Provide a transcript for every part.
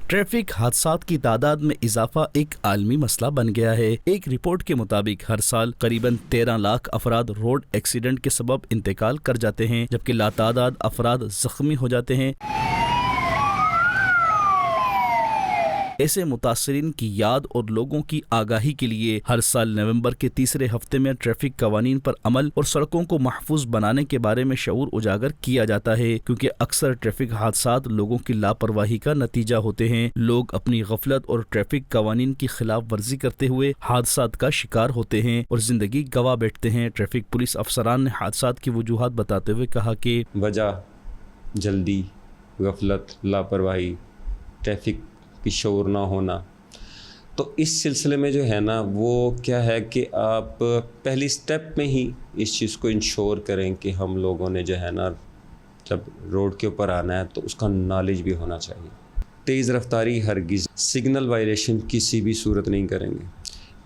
Traffic हादसात की तादाद में इजाफा एक आलमी मसला बन गया है। एक रिपोर्ट के मुताबिक हर साल करीबन 13 लाख अफराद रोड एक्सीडेंट के सबब इंतकाल कर जाते हैं, जबकि लातादाद अफराद जख्मी हो जाते हैं। ऐसे मुतासरीन की याद और लोगों की आगाही के लिए हर साल नवंबर के तीसरे हफ्ते में ट्रैफिक कवानीन पर अमल और सड़कों को महफूज बनाने के बारे में शऊर उजागर किया जाता है, क्योंकि अक्सर ट्रैफिक हादसात लोगों की लापरवाही का नतीजा होते हैं। लोग अपनी गफलत और ट्रैफिक कवानीन की खिलाफ वर्जी करते हुए हादसात का शिकार होते हैं और जिंदगी गंवा बैठते हैं। ट्रैफिक पुलिस अफसरान ने हादसात की वजूहात बताते हुए कहा कि वजह जल्दी, गफलत, लापरवाही, ट्रैफिक की शऊर ना होना। तो इस सिलसिले में जो है ना वो क्या है कि आप पहली स्टेप में ही इस चीज़ को इंश्योर करें कि हम लोगों ने जो है ना जब रोड के ऊपर आना है तो उसका नॉलेज भी होना चाहिए। तेज़ रफ्तारी हरगिज़, सिग्नल वायलेशन किसी भी सूरत नहीं करेंगे,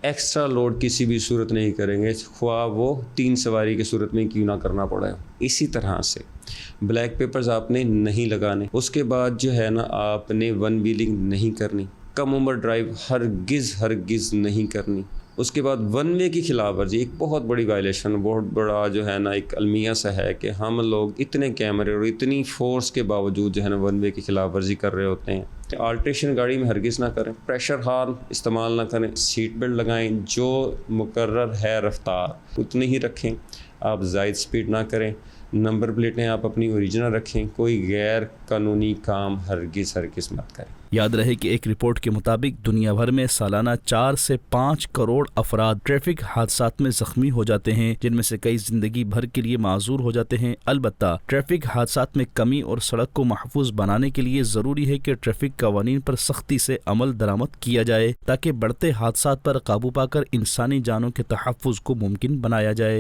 एक्स्ट्रा लोड किसी भी सूरत नहीं करेंगे, ख्वाह वो 3 सवारी की सूरत में क्यों ना करना पड़े। इसी तरह से ब्लैक पेपर्स आपने नहीं लगाने। उसके बाद जो है ना आपने वन व्हीलिंग नहीं करनी, कम उम्र ड्राइव हरगिज़ नहीं करनी। उसके बाद वन वे की खिलाफ वर्जी एक बहुत बड़ी वायलेशन, बहुत बड़ा जो है ना एक अलमिया सा है कि हम लोग इतने कैमरे और इतनी फोर्स के बावजूद जो है ना वन वे की खिलाफ वर्जी कर रहे होते हैं। आल्ट्रेशन गाड़ी में हरगिज़ ना करें, प्रेशर हार्न इस्तेमाल ना करें, सीट बेल्ट लगाएं, जो मुकर्रर है रफ्तार उतनी ही रखें, आप ज़ायद स्पीड ना करें, नंबर प्लेटें आप अपनी ओरिजिनल रखें, कोई गैर कानूनी काम हरगिज़ मत करें। याद रहे कि एक रिपोर्ट के मुताबिक दुनिया भर में सालाना 4 से 5 करोड़ अफराद ट्रैफिक हादसात में जख्मी हो जाते हैं, जिनमें से कई जिंदगी भर के लिए माजूर हो जाते हैं। अलबत्ता ट्रैफिक हादसात में कमी और सड़क को महफूज बनाने के लिए जरूरी है कि ट्रैफिक कवानीन पर सख्ती से अमल दरामद किया जाए, ताकि बढ़ते हादसात पर काबू पाकर इंसानी जानों के तहफ़्फ़ुज़ को मुमकिन बनाया जाए।